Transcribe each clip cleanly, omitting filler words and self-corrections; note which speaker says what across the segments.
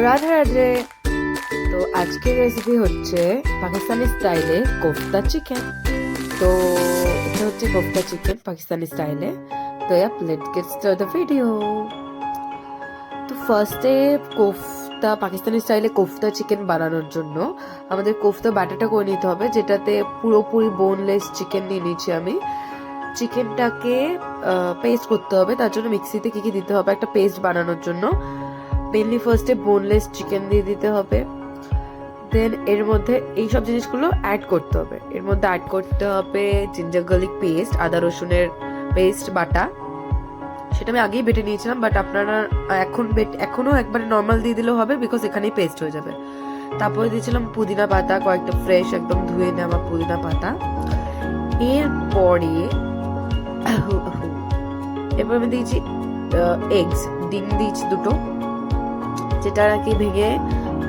Speaker 1: রাধে রাধে। তো আজকের রেসিপি হচ্ছে পাকিস্তানি স্টাইলে কোফতা চিকেন। তো এটা হচ্ছে কোফতা চিকেন পাকিস্তানি স্টাইলে। তো let's get start the video. তো ফার্স্টে কোফতা পাকিস্তানি স্টাইলে কোফতা চিকেন বানানোর জন্য আমাদের কোফতা বাটাটা করে নিতে হবে, যেটাতে পুরোপুরি বোনলেস চিকেন নিয়ে নিচ্ছি আমি। চিকেনটাকে পেস্ট করতে হবে, তার জন্য মিক্সিতে কি কি দিতে হবে একটা পেস্ট বানানোর জন্য। মেনলি ফার্স্টে বোনলেস চিকেন দিয়ে দিতে হবে, দেন এর মধ্যে এইসব জিনিসগুলো অ্যাড করতে হবে। এর মধ্যে অ্যাড করতে হবে জিঞ্জার গার্লিক পেস্ট, আদা রসুনের পেস্ট বাটা, সেটা আমি আগেই বেটে নিয়েছিলাম, বাট আপনারা এখনো একবার নর্মাল দিয়ে দিলেও হবে, বিকজ এখানেই পেস্ট হয়ে যাবে। তারপরে দিয়েছিলাম পুদিনা পাতা, কয়েকটা ফ্রেশ একদম ধুয়ে নেওয়া পুদিনা পাতা। এরপরে আমি দিয়েছি এগস, ডিম দিয়েছি দুটো, যেটা নাকি ভেঙে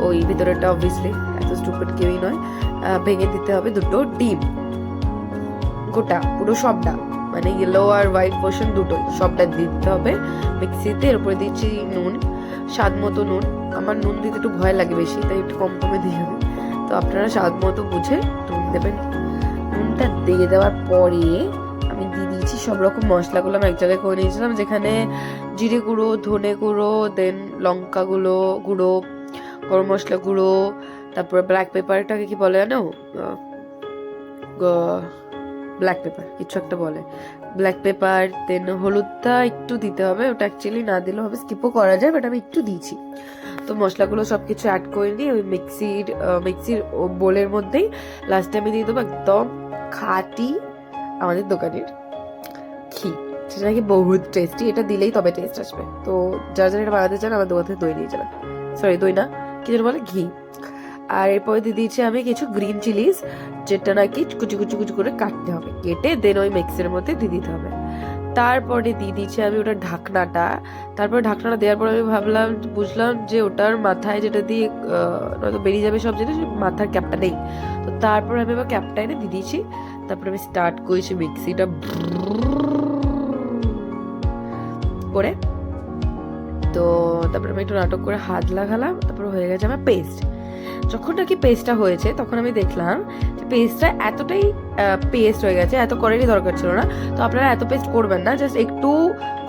Speaker 1: ওই ভিতরেটা অবভিয়াসলি এত স্টুপিড কেউই নয়, ভেঙে দিতে হবে দুটো ডিম, গোটা পুরো সবটা, মানে ইয়েলো আর হোয়াইট পোর্শন দুটোই সবটা দিয়ে দিতে হবে মিক্সিতে। এর উপরে দিচ্ছি নুন, স্বাদ মতো নুন। আমার নুন দিতে একটু ভয় লাগে বেশি, তাই একটু কম কমে দিয়ে হবে। তো আপনারা স্বাদ মতো বুঝে নুন দেবেন। নুনটা দিয়ে দেওয়ার পরে আমি দিয়ে দিয়েছি সব রকম মশলাগুলো আমি এক জায়গায় করে নিয়েছিলাম, যেখানে জিরে গুঁড়ো, ধনে গুঁড়ো, দেন লঙ্কা গুঁড়ো, গরম মশলা গুঁড়ো, তারপরে ব্ল্যাক পেপারটাকে কি বলে জানো, ব্ল্যাক পেপার কিছু একটা বলে, ব্ল্যাক পেপার। দেন হলুদটা একটু দিতে হবে, ওটা অ্যাকচুয়ালি না দিলেও হবে, স্কিপও করা যায়, বাট আমি একটু দিয়েছি। তো মশলাগুলো সবকিছু অ্যাড করে নিয়ে ওই মিক্সির বোলের মধ্যেই লাস্টে আমি দিয়ে দেবো একদম খাঁটি আমাদের দোকানের ঘি, সেটা নাকি বহুত টেস্টি, এটা দিলেই তবে টেস্ট আসবে। তো যারা যারা এটা বানাতে চান আমার দোকান থেকে দই নিয়ে যাবেন, সরি দই না, কি যেন বলে ঘি। আর এরপরে দিয়ে দিয়েছি আমি কিছু গ্রিন চিলিজ, যেটা নাকি কুচি কুচি কুচি করে কাটতে হবে, কেটে দেন ওই মিক্সের মধ্যে দিয়ে দিতে হবে। তারপরে দিয়ে দিয়েছি আমি ওটার ঢাকনাটা। তারপরে ঢাকনাটা দেওয়ার পর আমি বুঝলাম যে ওটার মাথায় যেটা দিয়ে নয়তো বেরিয়ে যাবে সব জিনিস, মাথার ক্যাপটা নেই। তো তারপর আমি আবার ক্যাপটা এনে দিয়ে দিয়েছি। তারপরে আমি স্টার্ট করেছি মিক্সিটা করে। তো তারপরে আমি একটু নাটক করে হাত লাগালাম, তারপরে হয়ে গেছে আমার পেস্ট। যখন নাকি পেস্টটা হয়েছে তখন আমি দেখলাম যে পেস্টটা এতটাই পেস্ট হয়ে গেছে, এত করারই দরকার ছিল না। তো আপনারা এত পেস্ট করবেন না, জাস্ট একটু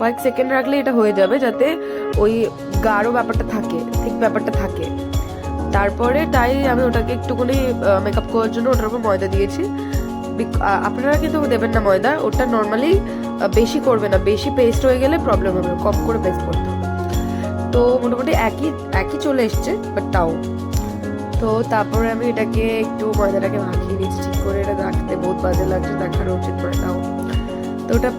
Speaker 1: কয়েক সেকেন্ড রাখলে এটা হয়ে যাবে, যাতে ওই গাঢ় ব্যাপারটা থাকে, ঠিক ব্যাপারটা থাকে। তারপরে তাই আমি ওটাকে একটুখানি মেকআপ করার জন্য ওটার উপর ময়দা দিয়েছি। আপনারা কিন্তু দেবেন না ময়দা, ওটা নর্মালি বেশি করবে না, বেশি পেস্ট হয়ে গেলে প্রবলেম হবে, কম করে পেস্ট করতে হবে। তো মোটামুটি একই চলে এসছে, বাট তাও। তো তারপরে আমি এটাকে একটু ময়দাটাকে মাখিয়ে নিয়েছি ঠিক করে, এটা রাখতে বহুত বাজে লাগছে, দেখানো উচিত নয় তাও। তো ওটা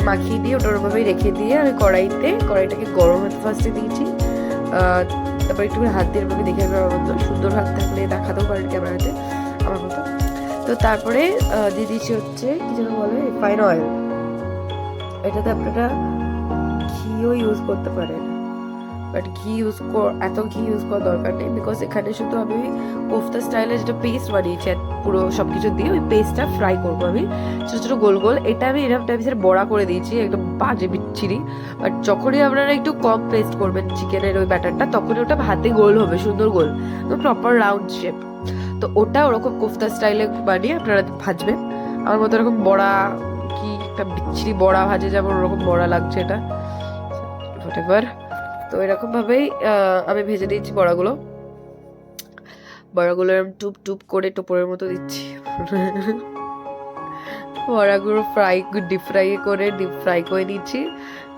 Speaker 1: মাখিয়ে দিয়ে ওটার ওভাবেই রেখে দিয়ে আমি কড়াইটাকে গরম হতে ফার্স্টে দিয়েছি। তারপর একটু হাত দিয়ে এভাবে দেখে আমার মতো সুন্দর হাত থাকলে দেখাতেও পারেন ক্যামেরাতে আমার মতো। তো তারপরে দিয়ে দিয়েছি হচ্ছে কি যেন বলে রিফাইন অয়েল। এটাতে আপনারা ঘিও ইউজ করতে পারেন, বাট এত ঘি ইউজ করার দরকার নেই, বিকজ এখানে শুধু আমি কোফতা স্টাইলে যেটা পেস্ট বানিয়েছি পুরো সবকিছু দিয়ে ওই পেস্টটা ফ্রাই করবো আমি ছোটো ছোটো গোল গোল। এটা আমি এরকম টাইপের বড়া করে দিয়েছি, একদম বাজে বিচ্ছিরি। বাট যখনই আপনারা একটু কম পেস্ট করবেন চিকেনের ওই ব্যাটারটা, তখনই ওটা হাতে গোল হবে, সুন্দর গোল, প্রপার রাউন্ড শেপ। তো ওটা ওরকম কোফতা স্টাইলে বানিয়ে আপনারা ভাজবেন। আমার মতো এরকম বড়া, কি একটা বিচ্ছিরি বড়া ভাজে যেমন ওরকম বড়া লাগছে এটা, হোয়াটএভার। তো এরকম ভাবেই আমি ভেজে দিচ্ছি বড়াগুলো এরকম টুপ টুপ করে টোপরের মতো দিচ্ছি। বড়াগুলো ডিপ ফ্রাই করে নিচ্ছি।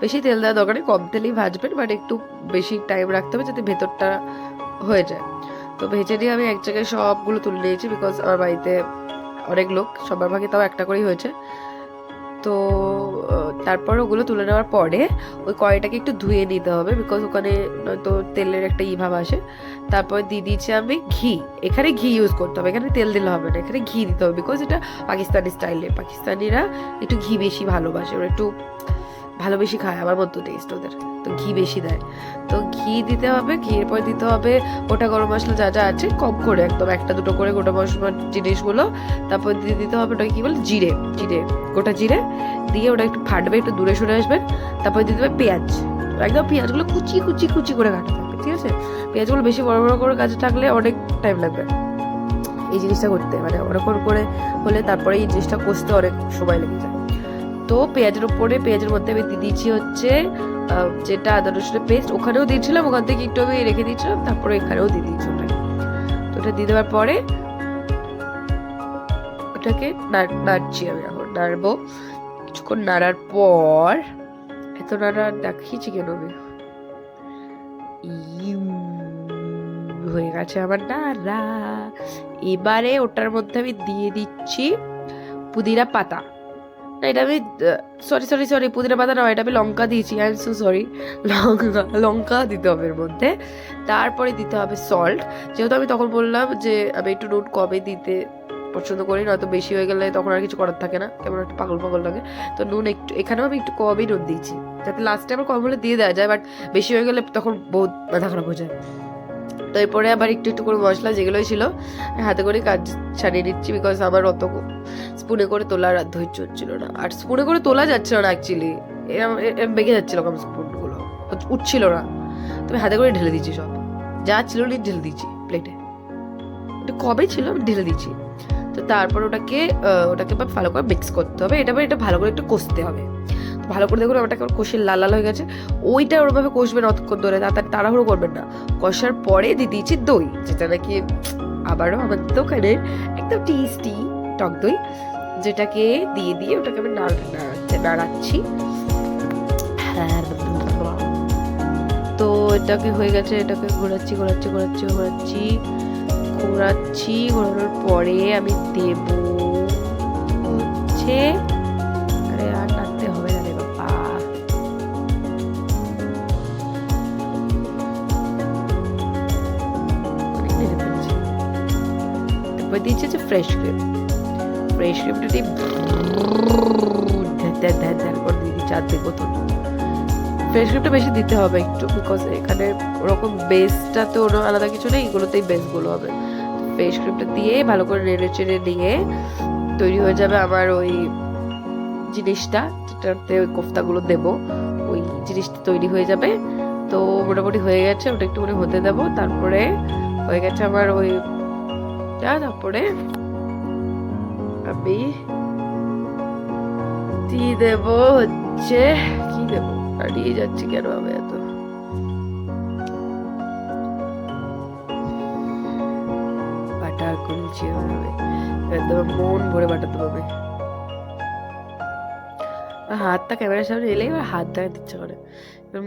Speaker 1: বেশি তেল দেওয়া দরকার নেই, কম তেলেই ভাজবেন, বাট একটু বেশি টাইম রাখতে হবে যাতে ভেতরটা হয়ে যায়। তো ভেজে দিয়ে আমি এক জায়গায় সবগুলো তুলে নিয়েছি, বিকজ আমার বাড়িতে অনেক লোক, সবার ভাগে তাও একটা করেই হয়েছে। তো তারপর ওগুলো তুলে নেওয়ার পরে ওই কড়াইটাকে একটু ধুয়ে নিতে হবে, বিকজ ওখানে নয়তো তেলের একটা ভাব আসে। তারপর দিয়ে দিচ্ছি আমি ঘি। এখানে ঘি ইউজ করতে হবে, এখানে তেল দিলে হবে না, এখানে ঘি দিতে হবে, বিকজ এটা পাকিস্তানি স্টাইলে, পাকিস্তানিরা একটু ঘি বেশি ভালোবাসে, ওরা একটু ভালো বেশি খায়, আমার মতো টেস্ট ওদের, তো ঘি বেশি দেয়। তো ঘি দিতে হবে, ঘির পর দিতে হবে গোটা গরম মশলা যা যা আছে কম করে, একদম একটা দুটো করে গোটা মশলা জিনিসগুলো। তারপর দিয়ে দিতে হবে ওটাকে কি বলে জিরে, গোটা জিরে দিয়ে ওটা একটু ফাটবে, একটু দূরে সরে আসবেন। তারপর দিতে হবে পেঁয়াজ, একদম পেঁয়াজগুলো কুচি কুচি কুচি করে কাটা থাকবে, ঠিক আছে? পেঁয়াজগুলো বেশি বড় বড় করে কাটা থাকলে অনেক টাইম লাগবে এই জিনিসটা করতে, মানে ওরকম করে হলে তারপরে এই জিনিসটা কষতে অনেক সময় লেগে যায়। তো পেঁয়াজের উপরে, পেঁয়াজের মধ্যে আমি দিয়ে দিচ্ছি হচ্ছে যেটা আদা রসুনের পেস্ট, ওখানেও দিয়েছিলাম, ওখান থেকে একটু আমি রেখে দিয়েছিলাম, তারপরে এখানেও দিয়ে দিচ্ছি ওটা। তো ওটা দিয়ে দেওয়ার পরে ওটাকে নাড়ছি, আমি এখন নাড়বো। কিছুক্ষণ নাড়ার পর, এত নাড়া দেখিয়েছি কেন আমি, হয়ে গেছে আমার নাড়া। এবারে ওটার মধ্যে আমি দিয়ে দিচ্ছি পুদিনা পাতা। না, এটা আমি সরি পুদিনা পাতা নয়, এটা আমি লঙ্কা দিয়েছি, আই এম সো সরি। লঙ্কা দিতে হবে এর মধ্যে। তারপরে দিতে হবে সল্ট, যেহেতু আমি তখন বললাম যে আমি একটু নুন কমে দিতে পছন্দ করি, নয়তো বেশি হয়ে গেলে তখন আর কিছু করার থাকে না, কেমন একটা পাগল পাগল লাগে। তো নুন একটু, এখানেও আমি একটু কমই নুন দিয়েছি, যাতে লাস্টে আমার কম হলে দিয়ে দেওয়া যায়, বাট বেশি হয়ে গেলে তখন বহুত মাথা খারাপ হয়ে যায়। তো এরপরে আবার একটু একটু করে মশলা যেগুলোই ছিল হাতে করে কাজ ছাড়িয়ে নিচ্ছি, বিকজ আমার অত স্পুনে করে তোলার আর ধৈর্য হচ্ছিল না, আর স্পুনে করে তোলা যাচ্ছিল না অ্যাকচুয়ালি, বেঁকে যাচ্ছিল কম, স্পুনগুলো উঠছিল না। তুমি হাতে করে ঢেলে দিচ্ছি, সব যা ছিল ঢেলে দিচ্ছি প্লেটে, এটা কবে ছিল আমি ঢেলে দিচ্ছি। তো তারপর ওটাকে ভালো করে মিক্স করতে হবে, এটা ভালো করে একটু কষতে হবে। ভালো করে দেখুন আমারটা কষে লাল লাল হয়ে গেছে, ওইটা ওরভাবে কষবেন অতক্ষণ ধরে, তাড়াহুড়ো করবেন না। কষার পরে দিয়ে দিয়েছি দই, যেটা নাকি আবারও আমার দোকানের একদম টেস্টি টক দই, যেটাকে দিয়ে ওটাকে আমি নাড়াচ্ছি। তো এটাকে হয়ে গেছে, এটাকে ঘোরানোর পরে আমি দেব হচ্ছে, আরে আর নাড়তে হবে না রে বাবা, তারপর দিয়েছি যে ফ্রেশ ক্রিমটা দিয়ে দিয়ে দিচ্ছি আর্ধেক বোতল। ফ্রেশ ক্রিমটা বেশি দিতে হবে একটু, বিকজ এখানে ওরকম বেসটা তো আলাদা কিছু নেই, এগুলোতেই বেসগুলো হবে। ফ্রেশ ক্রিমটা দিয়ে ভালো করে নেড়ে চেড়ে নিয়ে তৈরি হয়ে যাবে আমার ওই জিনিসটা, যেটাতে ওই কোফতাগুলো দেবো, ওই জিনিসটা তৈরি হয়ে যাবে। তো মোটামুটি হয়ে গেছে, ওটা একটু করে হতে দেবো। তারপরে হয়ে গেছে আমার ওই, তারপরে আমি দিয়ে দেবো হচ্ছে, কি দেবো হারিয়ে যাচ্ছি কেন আমি, এত বাটার খুলছি একদম মন ভরে বাটার দেবো আমি। হাতটা ক্যামেরার সামনে এলেই এবার হাত দেখাতে ইচ্ছা করে,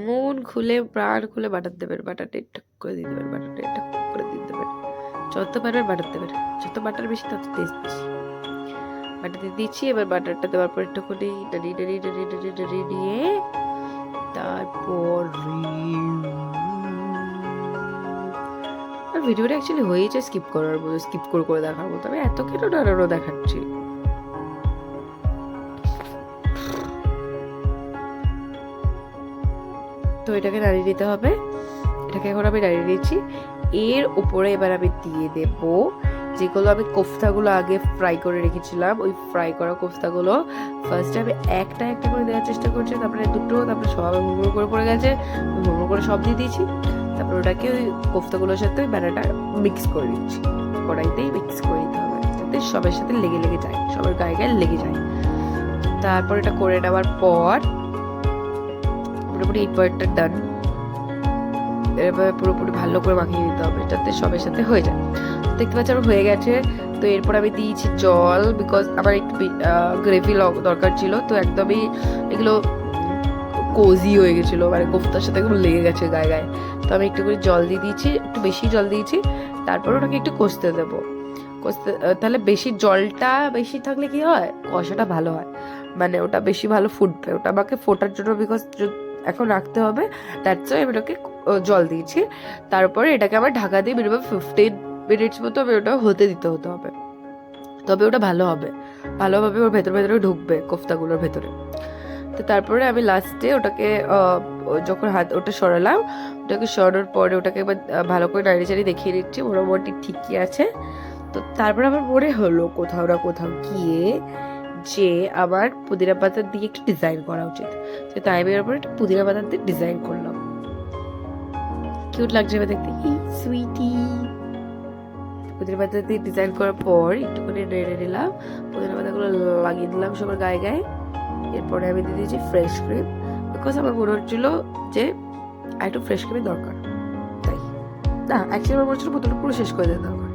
Speaker 1: মন খুলে প্রাণ খুলে বাটার দেবেন, বাটারটা টক করে দিয়ে দেবেন, বাটারটা টক করে দিয়ে দেবেন, যত পারবেন বাটার দেবেন, যত বাটার বেশি তত টেস্ট বেশি। বাটার দিয়ে দিচ্ছি, এবার বাটারটা দেওয়ার পর একটুখানি নাড়িয়ে নিয়ে তারপর ভিডিওটা অ্যাকচুয়ালি হয়েছে স্কিপ করার মতো, স্কিপ করে দেখার মতো, আমি এত কেন নাড়ানো দেখাচ্ছি। তো এটাকে নাড়িয়ে দিতে হবে, এটাকে এখন আমি নাড়িয়ে দিচ্ছি। এর উপরে এবার আমি দিয়ে দেব যেগুলো আমি কোফতাগুলো আগে ফ্রাই করে রেখেছিলাম, ওই ফ্রাই করা কোফতাগুলো ফার্স্টে আমি একটা একটা করে দেওয়ার চেষ্টা করছি, তারপরে দুটো, তারপরে সব হুড়মুড় করে পড়ে গেছে, হুড়মুড় করে সব দিয়ে দিয়েছি। তারপরে ওটাকে ওই কোফতাগুলোর সাথে ওই ব্যাটারটা মিক্স করে দিচ্ছি, কড়াইতেই মিক্স করে দিতে হবে যাতে সবের সাথে লেগে যায়, সবার গায়ে গায়ে লেগে যায়। তারপর এটা করে নেওয়ার পর মোটামুটি এই পয়েন্টটা ডান, এবার পুরোপুরি ভালো করে মাখিয়ে দিতে হবে যাতে সবের সাথে হয়ে যায়। দেখতে পাচ্ছি আমার হয়ে গেছে। তো এরপর আমি দিয়েছি জল, বিকজ আমার একটু গ্রেভি দরকার ছিল, তো একদমই এগুলো কোজি হয়ে গেছিলো, মানে কোফতার সাথে একদম লেগে গেছে গায়ে গায়ে। তো আমি একটু করে জল দিয়ে দিয়েছি, একটু বেশি জল দিয়েছি। তারপর ওটাকে একটু কষতে দেবো, তাহলে বেশি জলটা বেশি থাকলে কি হয়, কষাটা ভালো হয়, মানে ওটা বেশি ভালো ফুটবে, ওটা আমাকে ফোটার জন্য বিকজ এখন রাখতে হবে, দ্যাটস ওয়াই আমি ওটাকে জল দিয়েছি। তারপরে এটাকে আমার ঢাকা দিয়ে মিনিমাম 15 মিনিটস মতো আমি ওটা হতে হবে, তবে ওটা ভালোভাবে ওর ভেতরে ঢুকবে কোফতাগুলোর ভেতরে। তো তারপরে আমি লাস্টে ওটাকে যখন ওটা সরালাম, ওটাকে সরানোর পরে ওটাকে এবার ভালো করে নাড়িয়ে চাড়িয়ে দেখিয়ে দিচ্ছি মোটামুটি ঠিকই আছে। তো তারপরে আমার মনে হলো কোথাও না কোথাও গিয়ে যে আমার পুদিনা পাতা দিয়ে একটু ডিজাইন করা উচিত, তো তাই আমি এর উপর একটা পুদিনা পাতা দিয়ে ডিজাইন করলাম। কিউট লাগছে এবার দেখতে, সুইটি। পুদিনা পাতা দিয়ে ডিজাইন করার পর একটুখানি নেড়ে নিলাম, পুদিনা পাতাগুলো লাগিয়ে দিলাম সবার গায়ে গায়ে। এরপরে আমি দিয়ে দিয়েছি ফ্রেশ ক্রিম, বিকজ আমার মনে হচ্ছিল যে একটু ফ্রেশ ক্রিমের দরকার, তাই না অ্যাকচুয়ালি আমার মনে হচ্ছিল বোতলটা পুরো শেষ করে দেওয়া দরকার,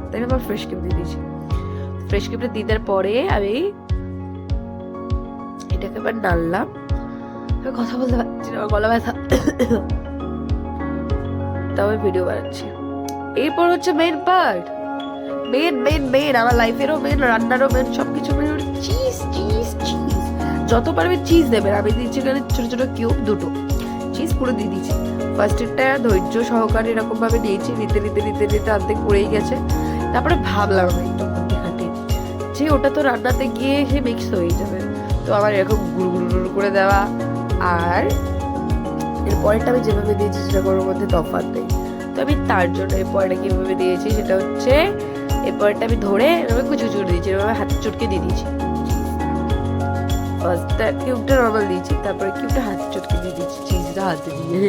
Speaker 1: তাই আমি আবার ফ্রেশ ক্রিম দিয়ে দিয়েছি। ফ্রেশ ক্রিমটা দিয়ে দেওয়ার পরে আমি এটাকে আবার নাড়লাম। কথা বলতে পারছি না, আমার গলা ব্যথা, তাও আমি ভিডিও বানাচ্ছি। এরপর হচ্ছে মেন পার্ট, মেন আমার লাইফেরও মেন, রান্নারও মেন, সবকিছু মেন, চিজ চিজ চিজ। যত পারবে চিজ দেবেন। আমি দিচ্ছি এখানে ছোট ছোট কিউব 2টো চিজ পুরো দিয়ে দিচ্ছি। ফার্স্ট এরটা ধৈর্য সহকারে এরকম ভাবে নিয়েছি, নিতে নিতে নিতে নিতে অর্ধেক পড়েই গেছে। তারপরে ভাবলাম আমি একটু বুদ্ধি খাটি যে ওটা তো রান্নাতে গিয়ে সে মিক্স হয়ে যাবে, তো আমার এরকম গুড় গুড় গুড় করে দেওয়া। আর এর পরেরটা আমি যেভাবে দিয়েছি সেটা কোনো মধ্যে তফাৎ নেই, তো আমি তার জন্য এই পরেরটা কিভাবে দিয়েছি সেটা হচ্ছে এই পরেরটা আমি ধরে এভাবে কুচু কুচু দিয়েছি, এভাবে হাতে চটকে দিয়ে দিয়েছি। ফার্স্টটা কিউবটা নর্মাল দিয়েছি, তারপরে কিউবটা হাতে চটকে দিয়ে দিয়েছি চিজটা হাতে দিয়ে।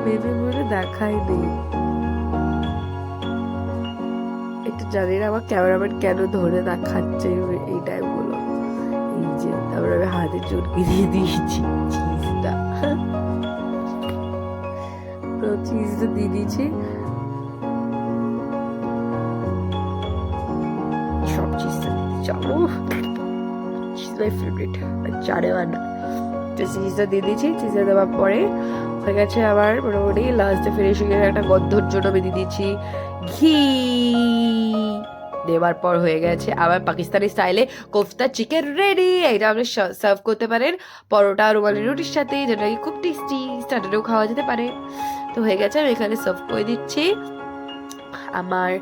Speaker 1: বেবি বলে দেখাই নেই, একটু জানি না আমার ক্যামেরাম্যান কেন ধরে দেখাচ্ছে এই টাইমগুলো। এই যে তারপরে আমি হাতে চটকে দিয়ে দিয়েছি চিজটা, তো চিজটা দিয়ে দিয়েছি। সব চিজটা চলো, চিজ মাই ফেভারিট, জানে না। তো চিজটা দিয়ে দিয়েছি, চিজটা দেওয়ার পরে হয়ে গেছে আবার মোটামুটি লাস্টে ফিনিশিং এর একটা গন্ধর জন্য আমি দিয়ে দিচ্ছি ঘি। দেওয়ার পর হয়ে গেছে আবার পাকিস্তানি স্টাইলে কোফতা চিকেন রেডি। এটা আপনি সার্ভ করতে পারেন পরোটা রুমালি রুটির সাথে, যেটা খুব টেস্টি, স্টার্টারেও খাওয়া যেতে পারে। তো হয়ে গেছে, আমি এখানে সার্ভ করে দিচ্ছি আমার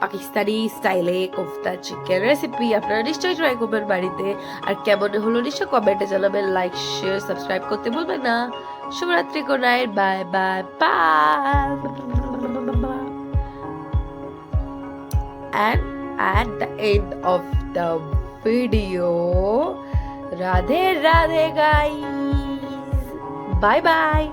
Speaker 1: পাকিস্তানি স্টাইলে কোফতা চিকেন রেসিপি। আপনারা নিশ্চয়ই ট্রাই করবেন বাড়িতে, আর কেমন হলো নিশ্চয়ই কমেন্টে জানাবেন। লাইক শেয়ার সাবস্ক্রাইব করতে ভুলবেন না। শুভরাত্রি, good night, bye bye bye. And at the end of the video, Radhe Radhe guys, bye bye.